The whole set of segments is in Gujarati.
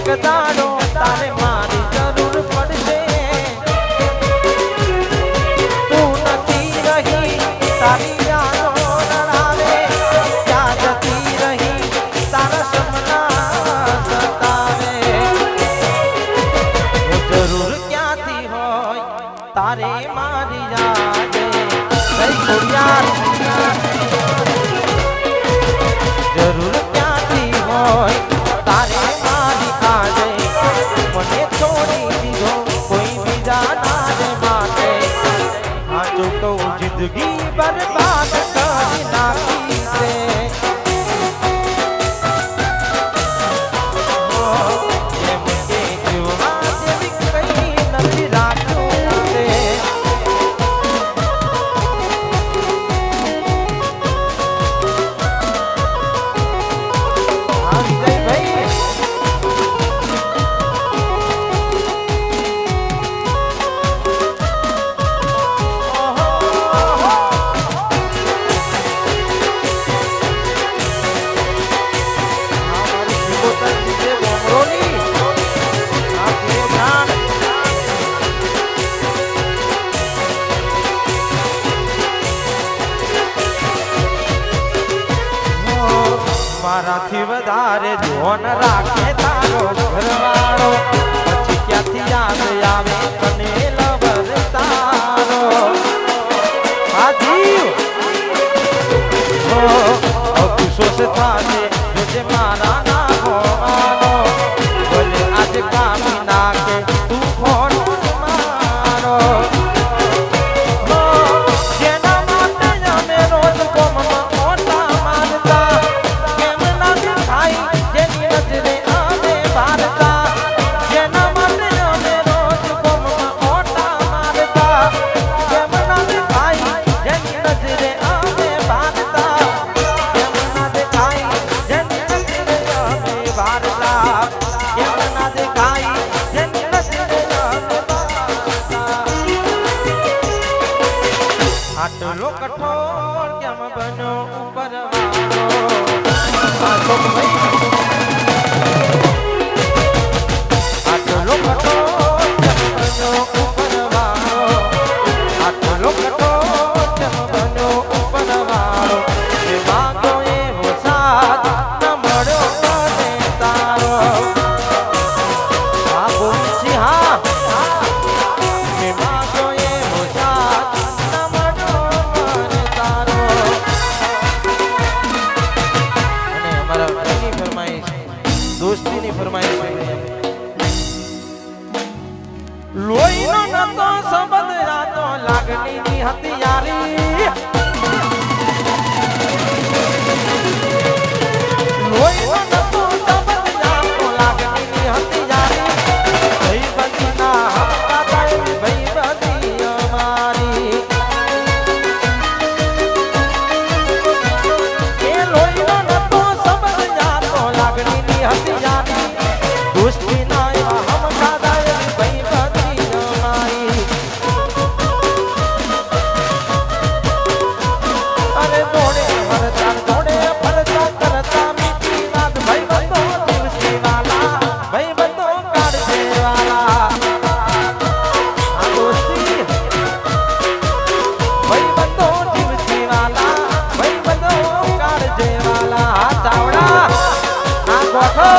એક દાડો તારે મારી જરૂર પડશે તું નથી રહી તારી યાદો રડાવે ક્યાં જતી રહી તારા સપના સતાવે જરૂર ક્યાંથી હોય તારે મારી યાદ જરૂર ક્યાંથી હોય તારે મારી આજે મને છોડી દીધો કોઈ બીજા નાને માટે આજો કહું જિંદગી બરબાદ કરી નાખી છે એમ કે જીવવા જેવી કઈ નથી રાખ્યું છે મારાથી વધારે ધોન રાખે તારો ઘરવાળો પછી ક્યાંથી યાદ આવે તને લવર તારો હાજી અફસોસ થાશે જોજે મારા ના હોવાનો ભલે આજે કામી નાખે તું ફોન મારો જેના માટે અમે રોજ કોમમાં ઓટા મારતા જેની નજરે અમે ભારતા જેના માટે અમે રોજ કોમમાં ઓટા મારતા કેમ ના દેખાય જેની નજરે અમે ભારતા કેમ ના દેખાય જેની નજરે અમે ભારતા કેમ ના દેખાય જેની નજરે અમે ભારતા આટલો કઠોર કેમ બન્યો ઉપરવાળો આટલો કઠોર કેમ બન્યો ઉપરવાળો આટલો કઠોર કેમ બન્યો ઉપરવાળો એ માંગો એવો સાથ ન મળ્યો મને તારો આ ગોવિંદજી હા એ માંગો એવો સાથ ન મળ્યો મને તારો અને અમારા એની ફરમાઈશ દોસ્તીની ફરમાઈશ લોહીનો નતો સંબંધ રાતો લાગણીની હથિયારી લોહીનો નતો સંબંધ રાતો લાગણીની હથિયારી ભાઈબંધીના હપ્તા થાય ભાઈબંધી અમારી એ લોહીનો નતો સંબંધ રાતો લાગણીની હથિયારી દોસ્તીના એવા હમકા થાય ભાઈબંધી અમારી અરે દોડે ફરતા કરતા મીઠી વાત ભાઈબંધો દિવસી વાલા ભાઈબંધો કાઢે વાલા આ દોસ્તી ભાઈબંધો દિવસી વાલા ભાઈબંધો કાઢે વાલા આ ચાવડા આ ગોઠો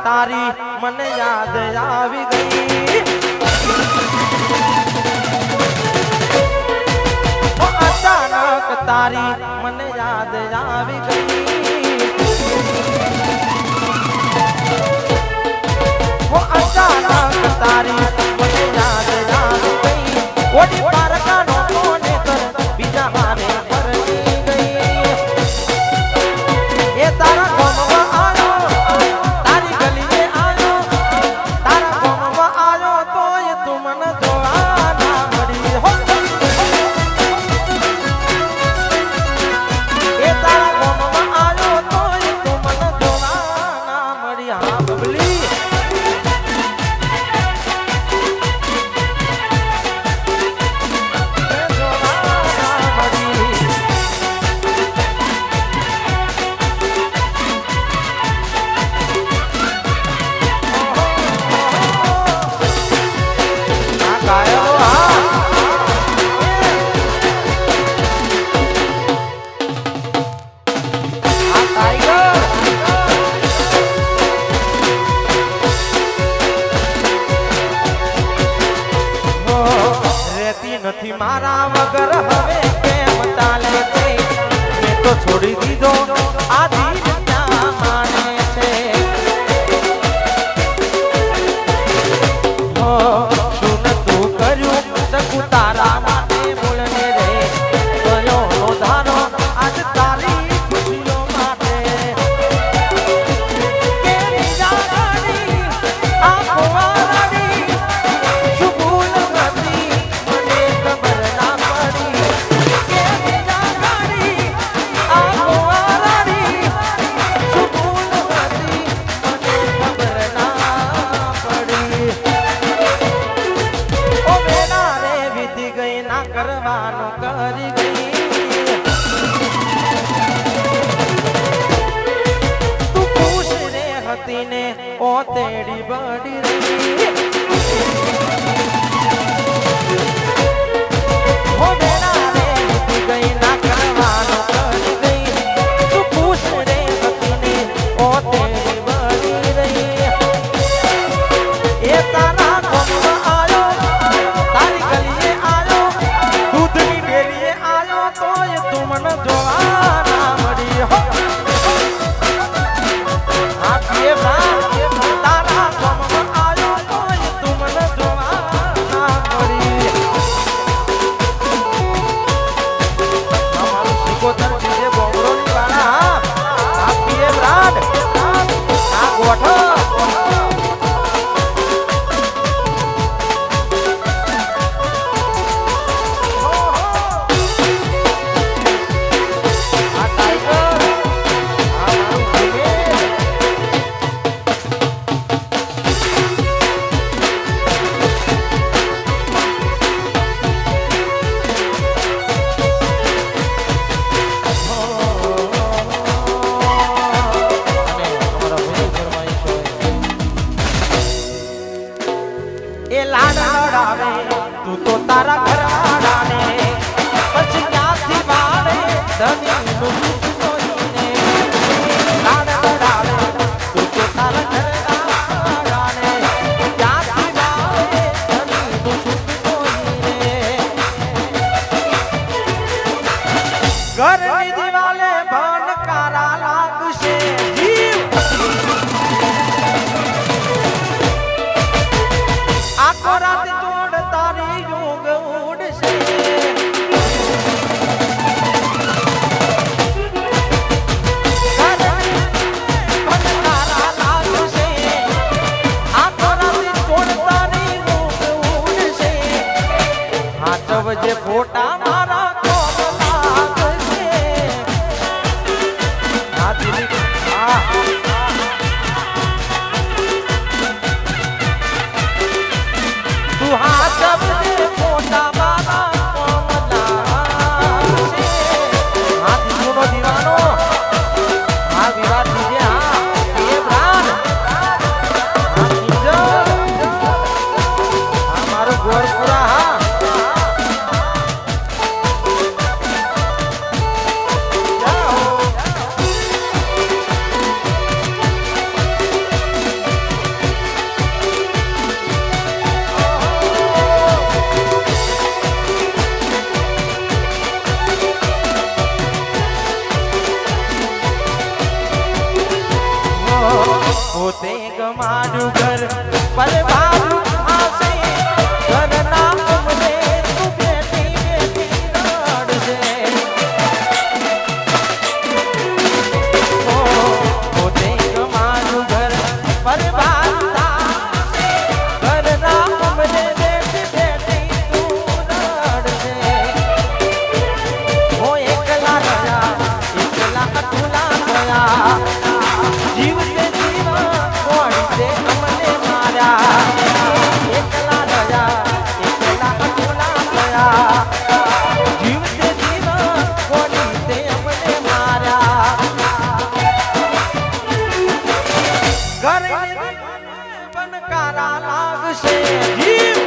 તારી મને યાદ આવી ગઈ અચાનક તારી મને યાદ આવી ગઈ અચાનક તારી મને યાદ આવી ગઈ ઓડી પારકાનો કોને કર બીજા મારે પરણી ગઈ મારા વગર હવે કેમ ચાલે છે મેં તો છોડી દીધો આ દિલ ક્યાં માને છે શું તું કર્યું શકું તારા માટે બોલને રે કયો ધારો આજ તારી ખુશીઓ માટે કેવી જાણી આંખો વાળી શું ભૂલ હતી મને ખબર ના પડી કેવી જાણી આંખો વાળી શું ભૂલ હતી મને ખબર ના પડી ઓ બેના રે વીતી ગઈ ના કરવાનું કરી ગઈ તું ખુશ રે હતી ને ઓ તેડી બડી રહી ઓ બેના રે વીતી ગઈ ના કરવાનું કરી ગઈ તું ખુશ રે હતી ને ઓ તેડી બડી રહી એ તારા ગમમાં આયો તારી ગલીએ આયો દૂધની ડેરીએ આયો તોય તું મને જોવા ના મળી હો આ પીએ તારા ગમમાં આયો તોય તું મને જોવા ના મળી અમારું સિકોતર છે બોંગરોની વાળા આ પીએ બ્રાન્ડ આ ગોઠો એ લાડ લડાવે તું તો તારા ઘરવાળાને પછી ક્યાંથી વાળે ધનીનું સુખ જોઈને લાડ લડાવે તું તો તારા ઘરવાળાને ક્યાંથી વાળે ધનીનું સુખ જોઈને ઘરની દિવાલે ભણકારા લાગશે જીવ આખો રાત જોડ તારી યોગ ઉડશે ભણકારા લાગશે આખો રાત જોડ તારી યોગ ઉડશે હાચવ જે ફોટા મારા કોમ લાગશે આ દિલી તું હાચવ જે ફોટા મારા કોમ લાગશે આ દીકરોનો દીવાનો આ વિવાદ દીજે હા એ બ્રાન્ડ આ કિંજલ આ મારો ગોરપુરા હા પોતે ગમાડું ઘર પરવારું થાશે ઘરના ઉમરે તું બેઠી બેઠી રડશે પોતે ગમાડું ઘર પરવારું થાશે ઘરના ઉમરે બેઠી બેઠી તું રડશે ઓ એકલા રહ્યા એકલા અતુલા થયા જીવતે જીવા કોણ તે અમને માર્યા એકલા રહ્યા એકલા અતુલા થયા જીવતે જીવા કોણ તે અમને માર્યા ઘરે બનકારા લાગશે જીવ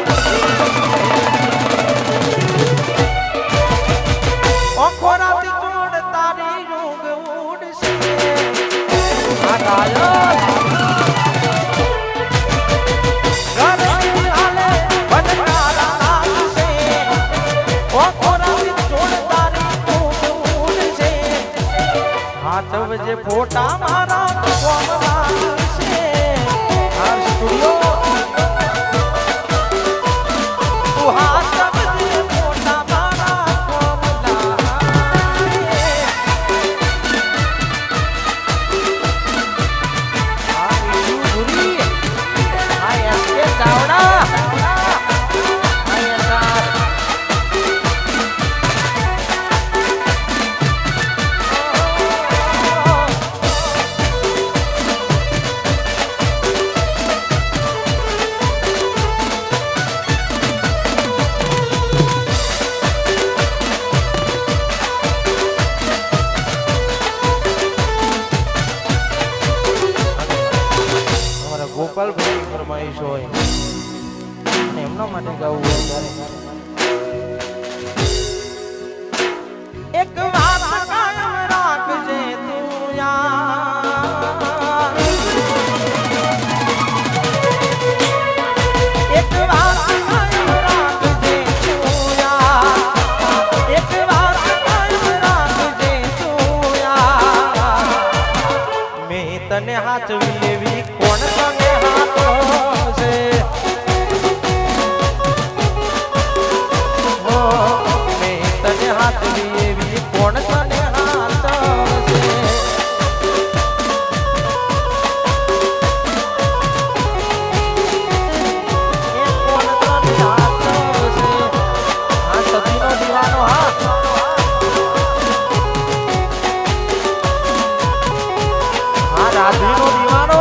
ઓખો રાત જોડ તારી યોગ ઉડશે હાચવજે ફોટા મારા કોમ લાગશે આ સ્ટુડિયો તું હાચવજે ફોટા મારા કોમ લાગશે આ ભૂરી આ એસકે ચાવડા ગોપાલભાઈ ફરમાઈશ હોય અને એમના માટે ગાવું હોય ત્યારે એક વાત કાયમ રાખજે તું યાર એક વાત કાયમ રાખજે તું યાર એક વાત કાયમ રાખજે તું યાર મેં તને હાચવી એવી કોણ તને હાચવશે હો મેં તને હાચવી એવી કોણ તને હાચવશે એ કોણ તને હાચવશે આ સતીનો દીવાનો હા રાધીનો દીવાનો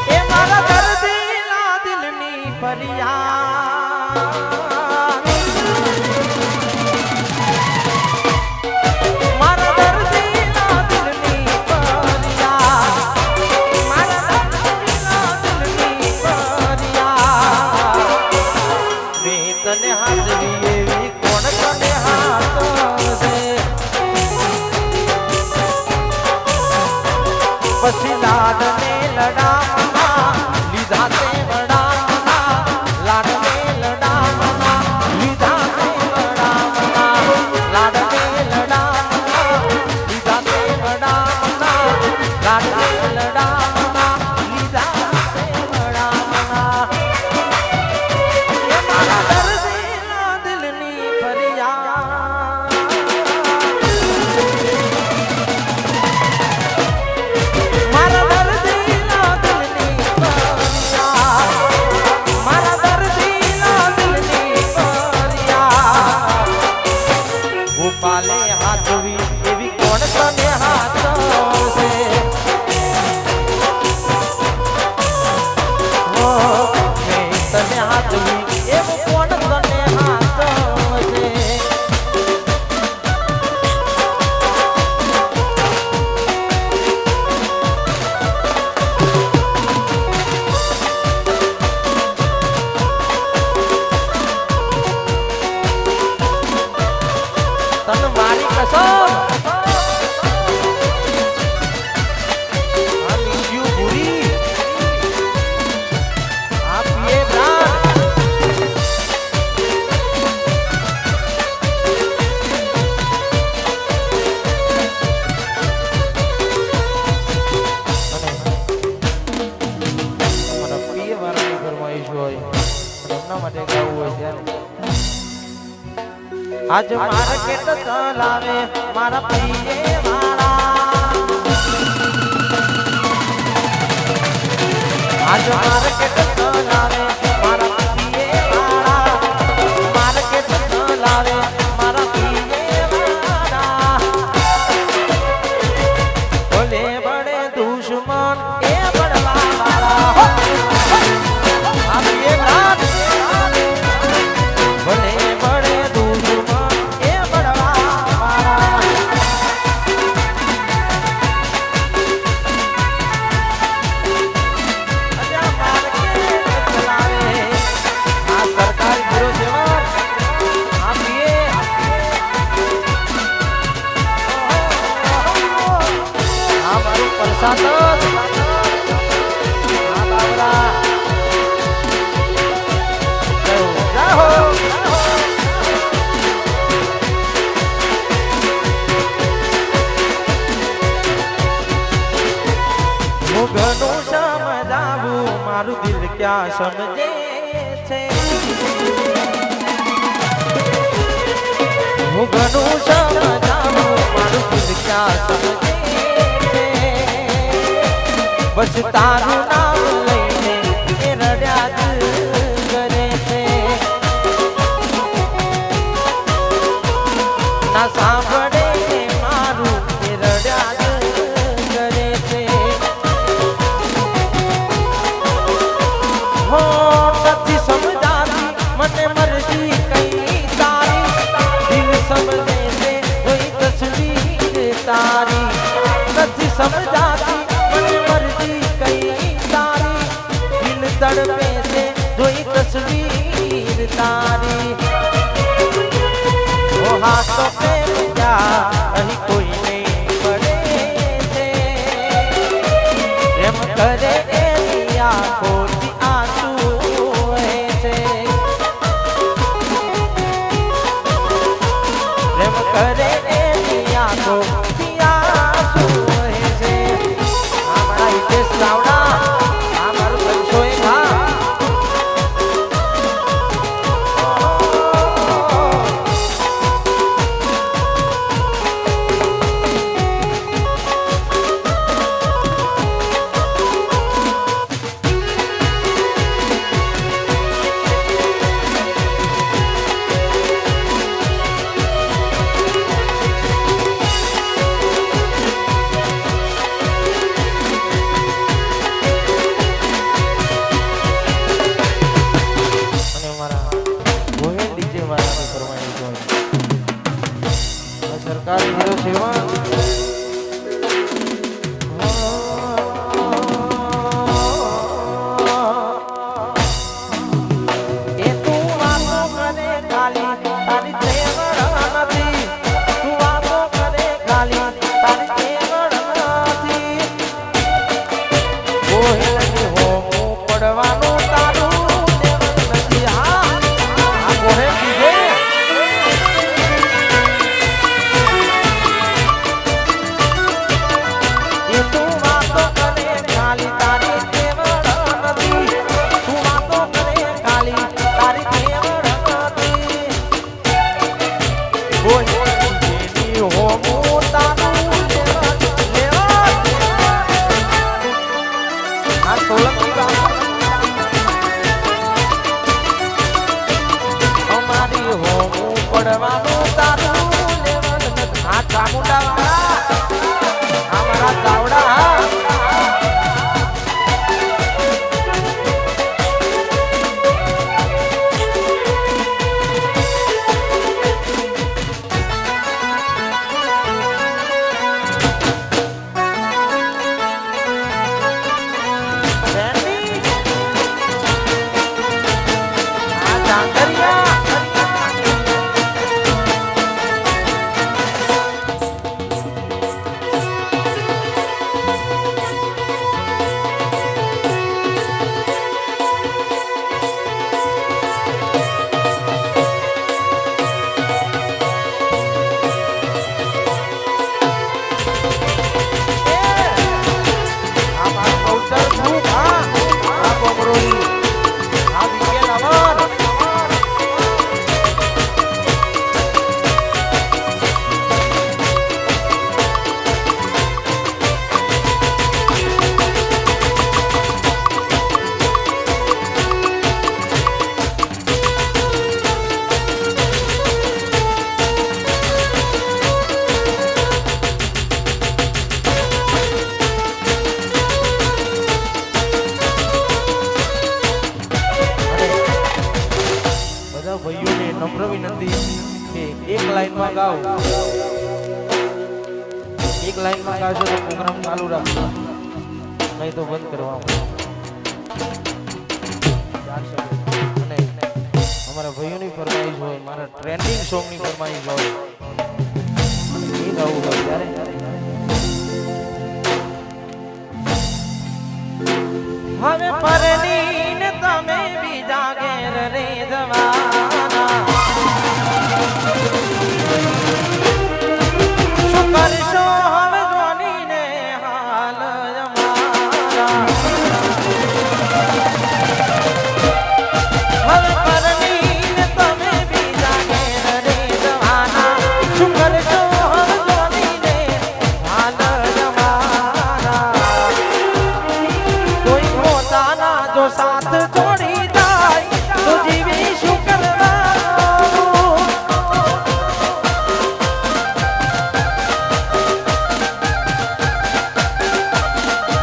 એ મારા દર્દીના દિલની ફરિયાદ મારા દર્દીના દિલની ફરિયાદ મારા દર્દીના દિલની ફરિયાદ મેં તને હાચવી એવી કોણ તને હાચવશે પછી લાડને લડામણા લીધા તે વડામણા લાડને લડામણા લીધા તે વડામણા લાડને લડામણા લીધા તે વડામણા લાડને લડામણા લીધા તે વડામણા એ મારા દર્દીના દિલની ફરિયાદ મારા દર્દીના દિલની ફરિયાદ મારા દર્દીના દિલની ફરિયાદ ગોપાલે હાચવી એવી કોણ તને હાચવશે હો મેં તને હાચવી એવું કોણ તને હાચવશે તને મારી કસમ આ નીચું ભૂરી આ પીએ બ્રાન્ડ મને પીએ વાળાની ફરમાઈશ હોય એમના માટે ગાવું હોય ત્યારે આજ માર્કેટ ચલાવે મારા પીએ વાળા આજ માર્કેટ ચલાવે મારા પીએ વાળા માર્કેટ ચલાવે મારા પીએ વાળા બોલે બડે દુશ્મન એ બડવા વાળા આ પીએ વાળા બોલે બડે દુશ્મન એ બડવા વાળા અજા માર્કેટ પ્રસાદ બાબરા જાહો હું ઘણું સમજાવું મારું દિલ ક્યાં સમજે છે હું ઘણું સમજાવું મારું દિલ ક્યાં સમજે છે બસ તારું નામ લઈને એ રડ્યા જ કરે છે ના સાંભળે મારું એ રડ્યા જ કરે છે હો નથી સમજાતી મને મરજી કઈ તારી દિલ સમજે છે કોઈ તસવીર તારી નથી સમજાતી મને મરજી કઈ તારી દિલ તડપે છે કોઈ તસવીર તારી ઓ હા તો પ્રેમ ક્યાં અહીં કોઈ નહીં પડે છે પ્રેમ કરે એની આંખોથી આંસુ વહે છે પ્રેમ કરે એની આંખોથી આંસુ વહે છે આપણા હિતેશ ચાવડા આ મારું બનશો એ હા સરકારી હીરો સેવા એ તું વાતો કરે ખાલી તારી તેવડ નથી તું વાતો કરે ખાલી તારી તેવડ નથી કોહેલની હોમું પડવાનું તારું તેવડ નથી હા આ કોહેલ દીધે પડવાનું તારું લેવલ આ ચામુંડા વાળા અમારા ચાવડા ભાઈઓને નમ્ર વિનંતી કે એક લાઈનમાં ગાઓ એક લાઈનમાં ગાશો તો પ્રોગ્રામ ચાલુ રાખજો નહીં તો બંધ કરવામાં અને અમારા ભાઈઓની ફરમાઈશ હોય મારા ટ્રેન્ડિંગ સોંગની ફરમાઈશ હોય એ ગાવું હોય ત્યારે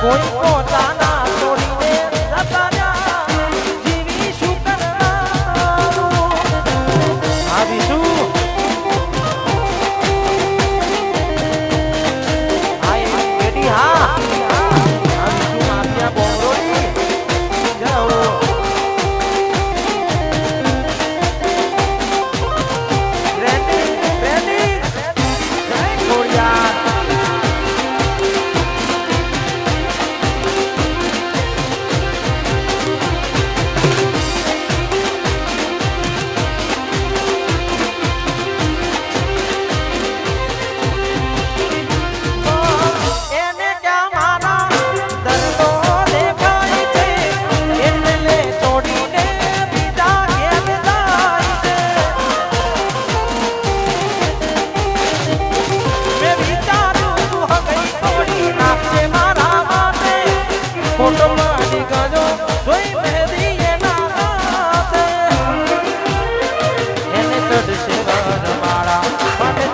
કોઈ પોતાના છોડીને જતા રહ્યા જીવી શું કરવાનું આવીશું હા રેડી હા આવીશું માફિયા બોરોડી જાઓ રેડી રેડી જય ખોડિયાર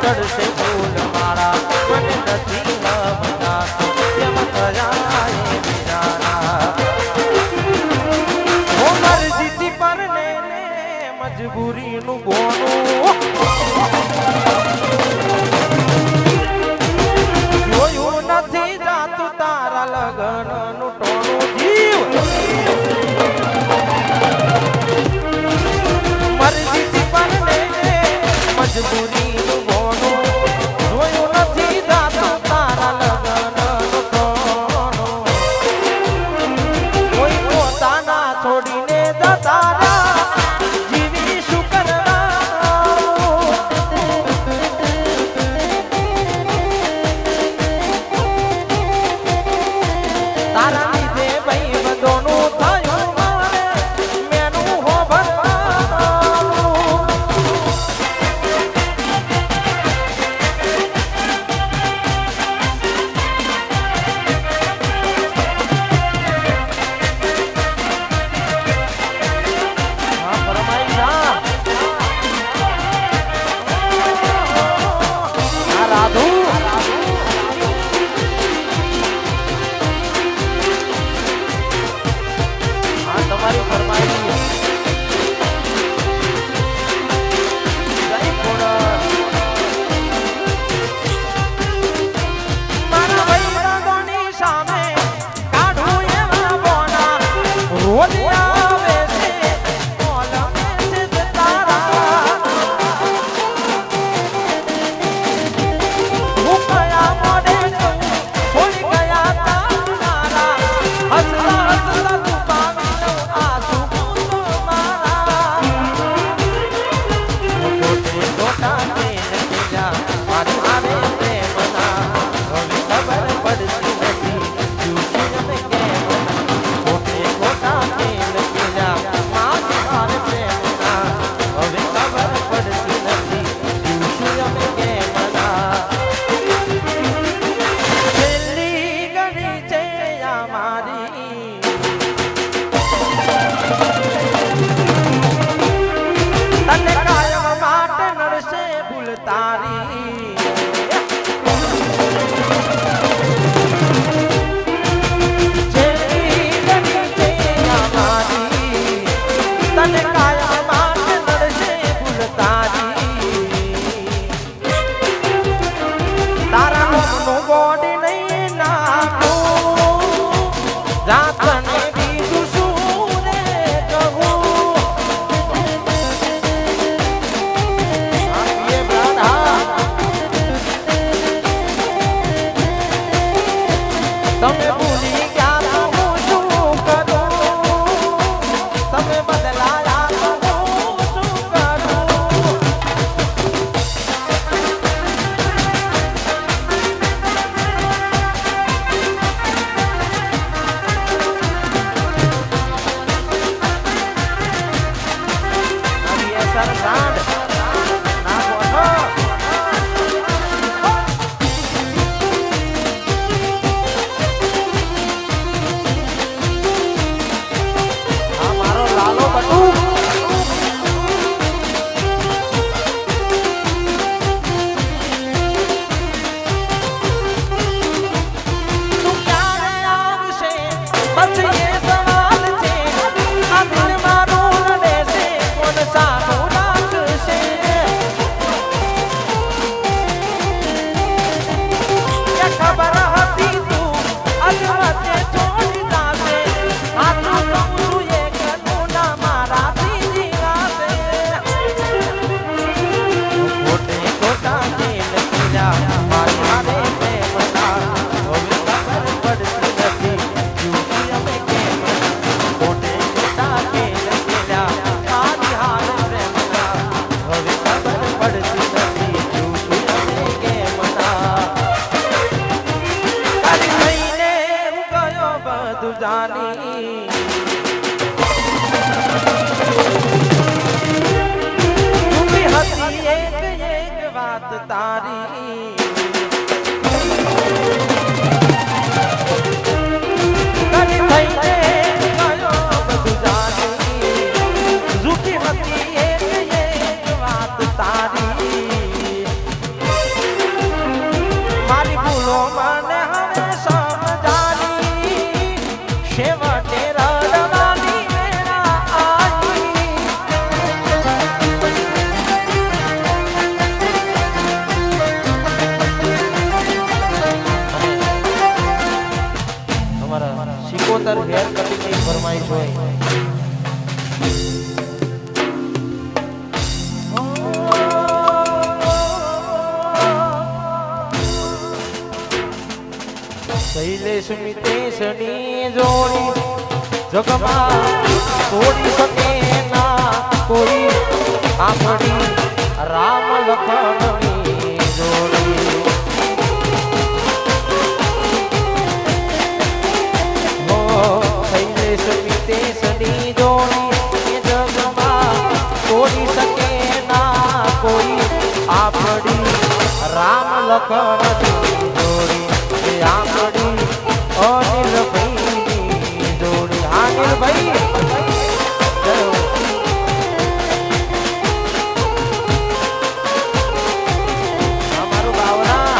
ચડશે ફૂલ મારા મને નથી લમતા કેમ થયા એ બિચારા ઓ મરજીથી પર ને મજબૂરીનું બોનું જોયું નથી જાતું તારા લગનનું ટોણું જીવ મરજીથી પર ને મજબૂરી છોડીને જતા જીવી શું કરવાનું તારા લીધે ભાઈ બધોનું થયું મારે મેનું હો ભરવાનું તમારી ફરમાઈશ મારા ભાઈબંધોની સામે કાઢું એવા બોના રોજ આવે છે બોલમે છે તારા હું કયા મોડે છોડી ગયા તારા હસતા હસતા તારી તને કાયમ માટે નડશે ભૂલ તારી તારા મનનું બોડી નહીં નાખું જાતને બીજું શું રે કહું તમે ભૂલી ગયા તો હું શું કરું તમે બદલાયા તો હું શું કરું સરકાંડ ના બોલો જાની ઊભી હતી એક એક વાત તારી કદી થઈને ગયો બધું જાની ઊભી હતી એક એક વાત તારી મારી ભૂલો મને હવે સમજાની છેવટે રડવાની વેળા આવી અમારા શિકોતર હેર કટિંગ ની ફરમાઈશ હોય શૈલેષ મિતેશની જોડી જગમાં તોડી શકે ના કોઈ આપણી રામ લખનની જોડી હો શૈલેષ મિતેશની જોડી જગમાં તોડી શકે ના કોઈ આપણી રામ લખનની જોડી આપણી અનિલ ભાઈની જોડી અનિલ ભાઈ અમારું બાવરા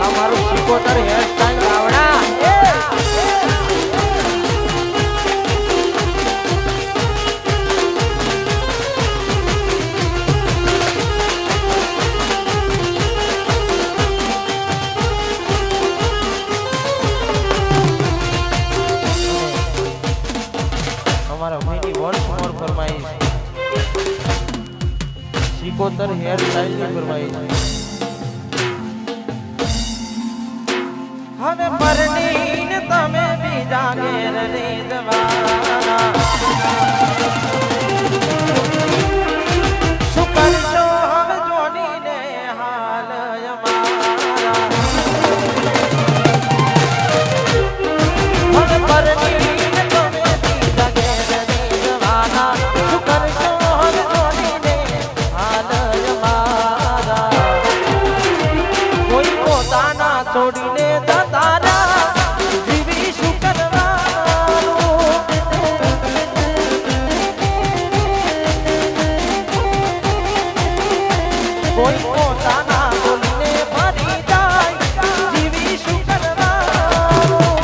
અમારું શિકોતર હેરસ્ટાઈલ બાવડા અમારા ભાઈની વન્સ મોર ફરમાઈશ શિકોતર હેર સ્ટાઈલ ની ફરમાઈશ હવે પરણીને તમે બીજા ઘેર રેદવાના શું કરશો હવે જોડીને હાલ અમારા હવે પરણીને તમે બીજા ઘેર રેદવાના શું કરશો હવે જોડીને હાલ અમારા કોઈ પોતાના છોડીને કોઈ પોતાના બોલીને ફરી જાય જીવી શું કરવાનું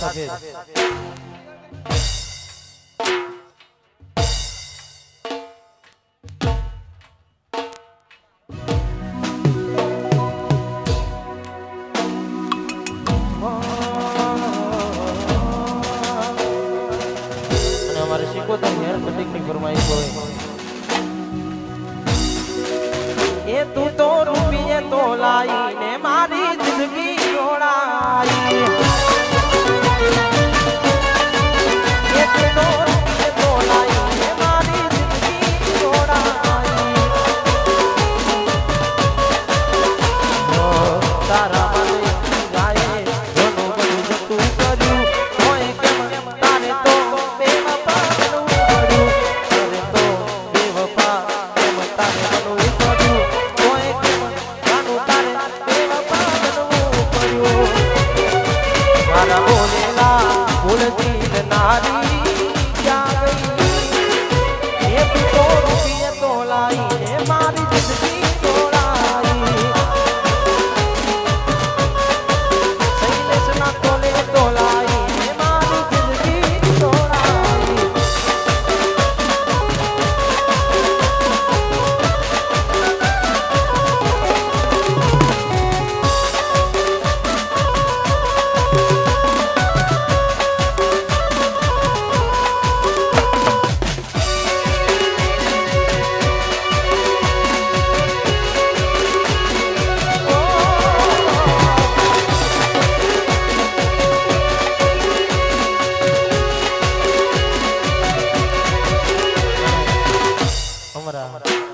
સફેદ સિકોતર હેર કટિંગ ની ફરમાઈશ હોય એ તું તો રૂપિયે તો લાઈને મારી જિંદગી જોડાઈ એ તું તો રૂપિયે તો લાઈને મારી જિંદગી જોડાઈ તારા માટે ગાયે ઘણું બધું તું કર્યું હોય કેમ તારે તો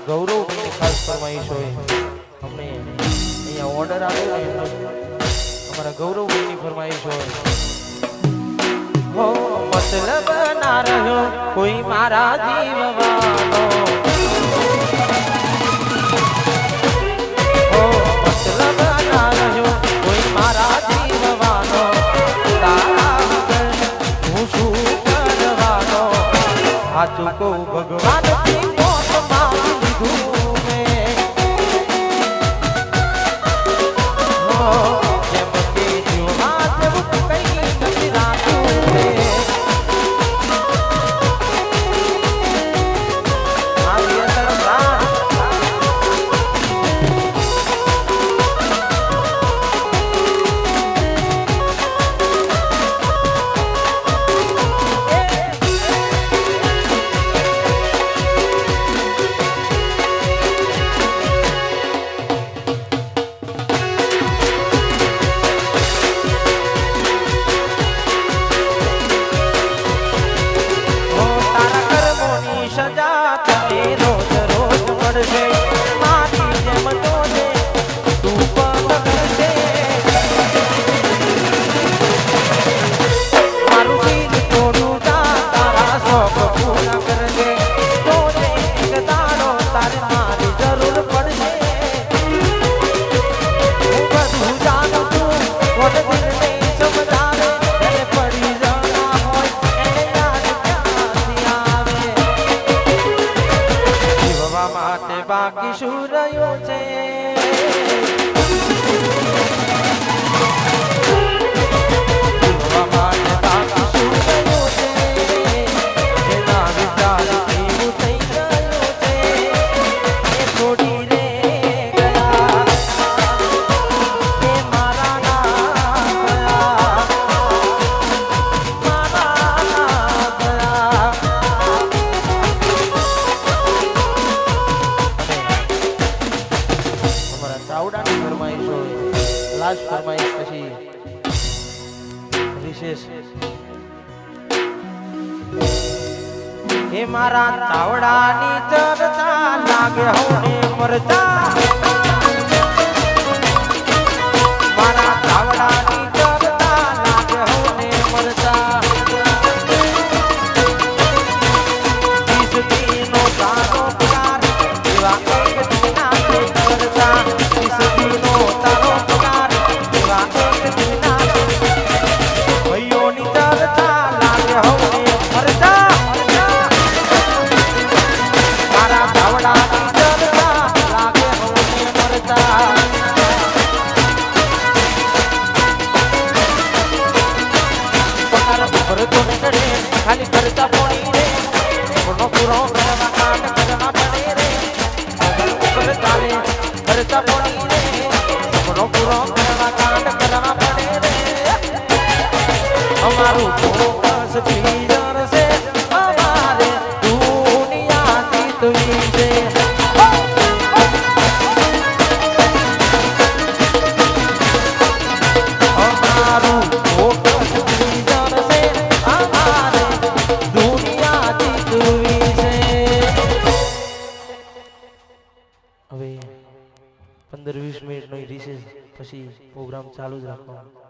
ગૌરવભાઈની ખાસ ફરમાઈશ હોય અમને અહીંયા ઓર્ડર આવ્યો ને અમારા ગૌરવભાઈની ફરમાઈશ હોય હો મતલબ ના રહ્યો કોઈ મારા જીવવાનો હો મતલબ ના રહ્યો કોઈ મારા જીવવાનો તારા વગર હું શું કરવાનો સાચું કહું ભગવાન બાકી શું રહ્યું છે લાસ્ટ ફરમાઈશ પછી વિશેષ હે મારા ચાવડાની ચર્ચા લાગે હોને મરચા મારા ચાવડાની ચર્ચા લાગે હોને મરચા ઈસકીનો તારો પ્યાર એવા એક દિના ચર્ચા ઈસકીનો તારો મારા ચાવડાની ચર્ચા લાગે કાંડ કરવા પડે રે ઉપર ચાલે ખર્ચા પોણી રે સપનો પૂરો કરવા કાંડ કરવા પડે રે અમારું ફોકસ ક્લિયર છે અમારે દુનિયા જીતવી છે અમારું ફોકસ ક્લિયર છે અમારે દુનિયા જીતવી છે હવે 15-20 મિનિટનો રિસેસ પછી પ્રોગ્રામ ચાલુ જ રાખવાનો